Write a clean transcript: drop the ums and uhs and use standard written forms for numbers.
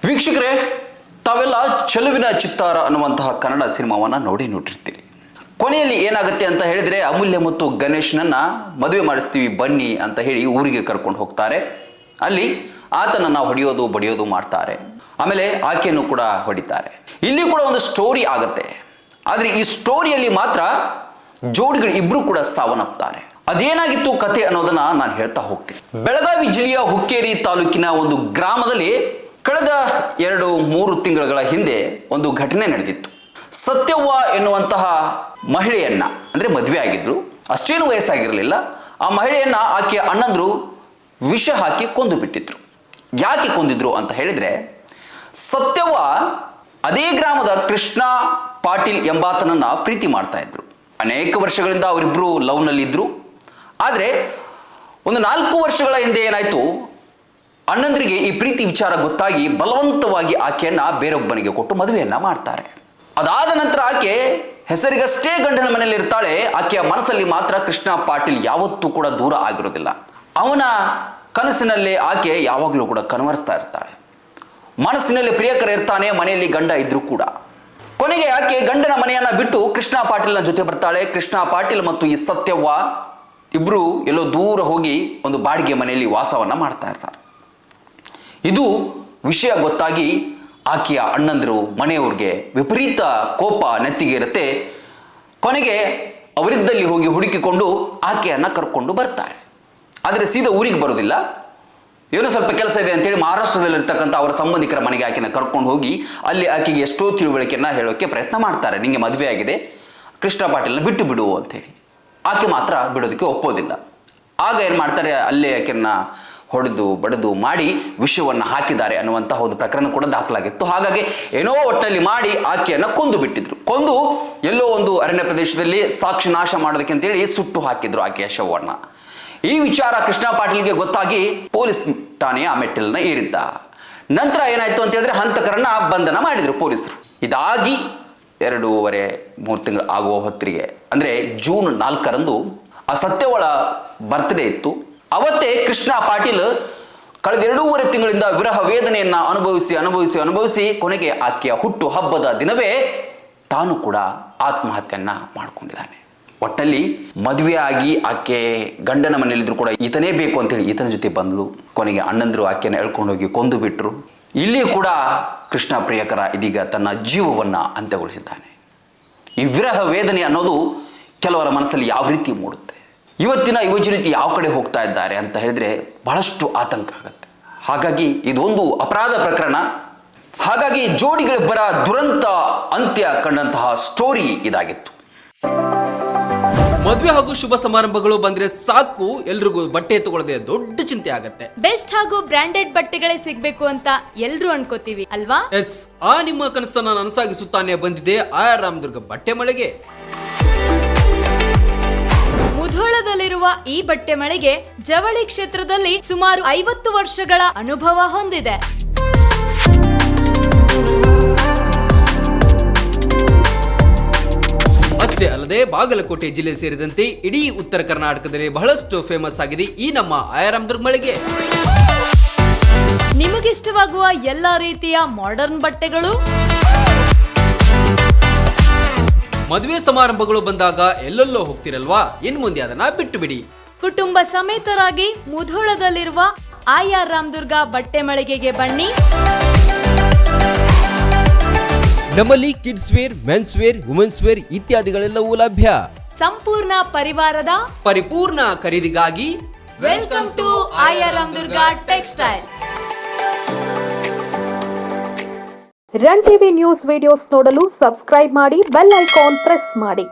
ವೀಕ್ಷಕರೇ, ತಾವೆಲ್ಲ ಚೆಲುವಿನ ಚಿತ್ತಾರ ಅನ್ನುವಂತಹ ಕನ್ನಡ ಸಿನಿಮಾವನ್ನ ನೋಡಿರ್ತೀರಿ. ಕೊನೆಯಲ್ಲಿ ಏನಾಗುತ್ತೆ ಅಂತ ಹೇಳಿದ್ರೆ, ಅಮೂಲ್ಯ ಮತ್ತು ಗಣೇಶ್ನನ್ನ ಮದುವೆ ಮಾಡಿಸ್ತೀವಿ ಬನ್ನಿ ಅಂತ ಹೇಳಿ ಊರಿಗೆ ಕರ್ಕೊಂಡು ಹೋಗ್ತಾರೆ. ಅಲ್ಲಿ ಆತನನ್ನ ಹೊಡೆಯೋದು ಬಡಿಯೋದು ಮಾಡ್ತಾರೆ. ಆಮೇಲೆ ಆಕೆಯನ್ನು ಕೂಡ ಹೊಡಿತಾರೆ. ಇಲ್ಲಿ ಕೂಡ ಒಂದು ಸ್ಟೋರಿ ಆಗುತ್ತೆ. ಆದ್ರೆ ಈ ಸ್ಟೋರಿಯಲ್ಲಿ ಮಾತ್ರ ಜೋಡಿಗಳು ಇಬ್ರು ಕೂಡ ಸಾವನ್ನಪ್ತಾರೆ. ಅದೇನಾಗಿತ್ತು ಕತೆ ಅನ್ನೋದನ್ನ ನಾನು ಹೇಳ್ತಾ ಹೋಗ್ತೀನಿ. ಬೆಳಗಾವಿ ಜಿಲ್ಲೆಯ ಹುಕ್ಕೇರಿ ತಾಲೂಕಿನ ಒಂದು ಗ್ರಾಮದಲ್ಲಿ ಕಳೆದ 2-3 ತಿಂಗಳ ಹಿಂದೆ ಒಂದು ಘಟನೆ ನಡೆದಿತ್ತು. ಸತ್ಯವ್ವ ಎನ್ನುವಂತಹ ಮಹಿಳೆಯನ್ನ, ಅಂದ್ರೆ ಮದುವೆ ಆಗಿದ್ರು, ಅಷ್ಟೇನು ವಯಸ್ಸಾಗಿರಲಿಲ್ಲ. ಆ ಮಹಿಳೆಯನ್ನ ಆಕೆಯ ಅಣ್ಣಂದ್ರು ವಿಷ ಹಾಕಿ ಕೊಂದು ಬಿಟ್ಟಿದ್ರು. ಯಾಕೆ ಕೊಂದಿದ್ರು ಅಂತ ಹೇಳಿದ್ರೆ, ಸತ್ಯವ್ವ ಅದೇ ಗ್ರಾಮದ ಕೃಷ್ಣ ಪಾಟೀಲ್ ಎಂಬಾತನನ್ನ ಪ್ರೀತಿ ಮಾಡ್ತಾ ಇದ್ರು. ಅನೇಕ ವರ್ಷಗಳಿಂದ ಅವರಿಬ್ರು ಲವ್ನಲ್ಲಿ ಇದ್ರು. ಆದರೆ ಒಂದು 4 ವರ್ಷಗಳ ಹಿಂದೆ ಏನಾಯ್ತು, ಅಣ್ಣಂದ್ರಿಗೆ ಈ ಪ್ರೀತಿ ವಿಚಾರ ಗೊತ್ತಾಗಿ ಬಲವಂತವಾಗಿ ಆಕೆಯನ್ನ ಬೇರೊಬ್ಬನಿಗೆ ಕೊಟ್ಟು ಮದುವೆಯನ್ನ ಮಾಡ್ತಾರೆ. ಅದಾದ ನಂತರ ಆಕೆ ಹೆಸರಿಗಷ್ಟೇ ಗಂಡನ ಮನೆಯಲ್ಲಿ ಇರ್ತಾಳೆ. ಆಕೆಯ ಮನಸ್ಸಲ್ಲಿ ಮಾತ್ರ ಕೃಷ್ಣ ಪಾಟೀಲ್ ಯಾವತ್ತೂ ಕೂಡ ದೂರ ಆಗಿರೋದಿಲ್ಲ. ಅವನ ಕನಸಿನಲ್ಲೇ ಆಕೆ ಯಾವಾಗಲೂ ಕೂಡ ಕನ್ವರ್ಸ್ತಾ ಇರ್ತಾಳೆ. ಮನಸ್ಸಿನಲ್ಲಿ ಪ್ರಿಯಕರ ಇರ್ತಾನೆ, ಮನೆಯಲ್ಲಿ ಗಂಡ ಇದ್ರು ಕೂಡ. ಕೊನೆಗೆ ಆಕೆ ಗಂಡನ ಮನೆಯನ್ನ ಬಿಟ್ಟು ಕೃಷ್ಣ ಪಾಟೀಲ್ನ ಜೊತೆ ಬರ್ತಾಳೆ. ಕೃಷ್ಣ ಪಾಟೀಲ್ ಮತ್ತು ಈ ಸತ್ಯವ್ವ ಇಬ್ರು ಎಲ್ಲೋ ದೂರ ಹೋಗಿ ಒಂದು ಬಾಡಿಗೆ ಮನೆಯಲ್ಲಿ ವಾಸವನ್ನ ಮಾಡ್ತಾ ಇರ್ತಾರೆ. ಇದು ವಿಷಯ ಗೊತ್ತಾಗಿ ಆಕೆಯ ಅಣ್ಣಂದರು ಮನೆಯವ್ರಿಗೆ ವಿಪರೀತ ಕೋಪ ನೆತ್ತಿಗೆ ಇರುತ್ತೆ. ಕೊನೆಗೆ ಅವರಿದ್ದಲ್ಲಿ ಹೋಗಿ ಹುಡುಕಿಕೊಂಡು ಆಕೆಯನ್ನ ಕರ್ಕೊಂಡು ಬರ್ತಾರೆ. ಆದರೆ ಸೀದಾ ಊರಿಗೆ ಬರೋದಿಲ್ಲ. ಏನೋ ಸ್ವಲ್ಪ ಕೆಲಸ ಇದೆ ಅಂತೇಳಿ ಮಹಾರಾಷ್ಟ್ರದಲ್ಲಿರ್ತಕ್ಕಂಥ ಅವರ ಸಂಬಂಧಿಕರ ಮನೆಗೆ ಆಕೆನ ಕರ್ಕೊಂಡು ಹೋಗಿ ಅಲ್ಲಿ ಆಕೆಗೆ ಎಷ್ಟೋ ತಿಳುವಳಿಕೆಯನ್ನ ಹೇಳೋಕೆ ಪ್ರಯತ್ನ ಮಾಡ್ತಾರೆ. ನಿಮಗೆ ಮದುವೆ ಆಗಿದೆ, ಕೃಷ್ಣ ಪಾಟೀಲ್ನ ಬಿಟ್ಟು ಬಿಡು ಅಂತೇಳಿ. ಆಕೆ ಮಾತ್ರ ಬಿಡೋದಕ್ಕೆ ಒಪ್ಪೋದಿಲ್ಲ. ಆಗ ಏನು ಮಾಡ್ತಾರೆ, ಅಲ್ಲೇ ಆಕೆಯನ್ನ ಹೊಡೆದು ಬಡಿದು ಮಾಡಿ ವಿಷವನ್ನು ಹಾಕಿದ್ದಾರೆ ಅನ್ನುವಂತಹ ಒಂದು ಪ್ರಕರಣ ಕೂಡ ದಾಖಲಾಗಿತ್ತು. ಹಾಗಾಗಿ ಏನೋ ಒಟ್ಟಲ್ಲಿ ಮಾಡಿ ಆಕೆಯನ್ನ ಕೊಂದು ಬಿಟ್ಟಿದ್ರು. ಕೊಂದು ಎಲ್ಲೋ ಒಂದು ಅರಣ್ಯ ಪ್ರದೇಶದಲ್ಲಿ ಸಾಕ್ಷಿ ನಾಶ ಮಾಡೋದಕ್ಕೆ ಅಂತೇಳಿ ಸುಟ್ಟು ಹಾಕಿದ್ರು ಆಕೆಯ ಶವವನ್ನ. ಈ ವಿಚಾರ ಕೃಷ್ಣ ಪಾಟೀಲ್ಗೆ ಗೊತ್ತಾಗಿ ಪೊಲೀಸ್ ಠಾಣೆಯ ಮೆಟ್ಟಿಲನ್ನ ಏರಿದ್ದ. ನಂತರ ಏನಾಯ್ತು ಅಂತ ಹೇಳಿದ್ರೆ, ಹಂತಕರನ್ನ ಬಂಧನ ಮಾಡಿದ್ರು ಪೊಲೀಸರು. ಇದಾಗಿ 2-3 ತಿಂಗಳು ಆಗುವ ಹೊತ್ತಿಗೆ, ಅಂದ್ರೆ ಜೂನ್ 4ರಂದು ಆ ಸತ್ಯವಳ ಬರ್ತ್ಡೇ ಇತ್ತು. ಅವತ್ತೇ ಕೃಷ್ಣ ಪಾಟೀಲ್ ಕಳೆದ 2.5 ತಿಂಗಳಿಂದ ವಿರಹ ವೇದನೆಯನ್ನ ಅನುಭವಿಸಿ ಕೊನೆಗೆ ಆಕೆಯ ಹುಟ್ಟು ಹಬ್ಬದ ದಿನವೇ ತಾನು ಕೂಡ ಆತ್ಮಹತ್ಯೆಯನ್ನ ಮಾಡಿಕೊಂಡಿದ್ದಾನೆ. ಒಟ್ಟಲ್ಲಿ ಮದುವೆ ಆಗಿ ಆಕೆ ಗಂಡನ ಮನೆಯಲ್ಲಿದ್ರು ಕೂಡ ಈತನೇ ಬೇಕು ಅಂತೇಳಿ ಈತನ ಜೊತೆ ಬಂದ್ಲು. ಕೊನೆಗೆ ಅಣ್ಣಂದ್ರು ಆಕೆಯನ್ನು ಎಳ್ಕೊಂಡೋಗಿ ಕೊಂದು ಬಿಟ್ರು. ಇಲ್ಲಿ ಕೂಡ ಕೃಷ್ಣ ಪ್ರಿಯಕರ ಇದೀಗ ತನ್ನ ಜೀವವನ್ನ ಅಂತ್ಯಗೊಳಿಸಿದ್ದಾನೆ. ಈ ವಿರಹ ವೇದನೆ ಅನ್ನೋದು ಕೆಲವರ ಮನಸ್ಸಲ್ಲಿ ಯಾವ ರೀತಿ ಮೂಡುತ್ತೆ, ಇವತ್ತಿನ ಯುವಜನತೆ ಯಾವ ಕಡೆ ಹೋಗ್ತಾ ಇದ್ದಾರೆ ಅಂತ ಹೇಳಿದ್ರೆ ಬಹಳಷ್ಟು ಆತಂಕ ಆಗುತ್ತೆ. ಹಾಗಾಗಿ ಇದೊಂದು ಅಪರಾಧ ಪ್ರಕರಣ. ಹಾಗಾಗಿ ಜೋಡಿಗಳಿಬ್ಬರ ದುರಂತ ಅಂತ್ಯ ಕಂಡಂತಹ ಸ್ಟೋರಿ ಇದಾಗಿತ್ತು. ಮದುವೆ ಹಾಗೂ ಶುಭ ಸಮಾರಂಭಗಳು ಬಂದ್ರೆ ಸಾಕು, ಎಲ್ರಿಗೂ ಬಟ್ಟೆ ತಗೊಳ್ಳದೆ ದೊಡ್ಡ ಚಿಂತೆ ಆಗತ್ತೆ. ಬೆಸ್ಟ್ ಹಾಗೂ ಬ್ರಾಂಡೆಡ್ ಬಟ್ಟೆಗಳೇ ಸಿಗ್ಬೇಕು ಅಂತ ಎಲ್ರು ಅನ್ಕೋತೀವಿ ಅಲ್ವಾ? ಎಸ್, ಆ ನಿಮ್ಮ ಕನಸನ್ನ ನನಸಾಗಿಸುತ್ತಾನೆ ಬಂದಿದೆ ಆರ್ ರಾಮದುರ್ಗ ಬಟ್ಟೆ ಮಳೆಗೆ. ಮುಧೋಳದಲ್ಲಿರುವ ಈ ಬಟ್ಟೆ ಮಳಿಗೆ ಜವಳಿ ಕ್ಷೇತ್ರದಲ್ಲಿ ಸುಮಾರು 50 ವರ್ಷಗಳ ಅನುಭವ ಹೊಂದಿದೆ. ಅಷ್ಟೇ ಅಲ್ಲದೆ ಬಾಗಲಕೋಟೆ ಜಿಲ್ಲೆ ಸೇರಿದಂತೆ ಇಡೀ ಉತ್ತರ ಕರ್ನಾಟಕದಲ್ಲಿ ಬಹಳಷ್ಟು ಫೇಮಸ್ ಆಗಿದೆ ಈ ನಮ್ಮ ಆಯರಾಮದುರ್ಗ ಮಳಿಗೆ. ನಿಮಗಿಷ್ಟವಾಗುವ ಎಲ್ಲಾ ರೀತಿಯ ಮಾಡರ್ನ್ ಬಟ್ಟೆಗಳು, ಮದುವೆ ಸಮಾರಂಭಗಳು ಬಂದಾಗ ಎಲ್ಲೆಲ್ಲೋ ಹೋಗ್ತಿರಲ್ವಾ, ಇನ್ ಮುಂದೆ ಅದನ್ನ ಬಿಟ್ಟು ಬಿಡಿ. ಕುಟುಂಬ ಸಮೇತರಾಗಿ ಮುಧೋಳದಲ್ಲಿರುವ ಆರ್ ರಾಮದುರ್ಗ ಬಟ್ಟೆ ಮಳಿಗೆಗೆ ಬನ್ನಿ. ನಮ್ಮಲ್ಲಿ kids wear, men's wear, women's wear ಇತ್ಯಾದಿಗಳೆಲ್ಲವೂ ಲಭ್ಯ. ಸಂಪೂರ್ಣ ಪರಿವಾರದ ಪರಿಪೂರ್ಣ ಖರೀದಿಗಾಗಿ welcome to R Ramadurga textile. Run TV news videos ನೋಡಲು ಸಬ್ಸ್ಕ್ರೈಬ್ ಮಾಡಿ, ಬೆಲ್ ಐಕಾನ್ ಪ್ರೆಸ್ ಮಾಡಿ.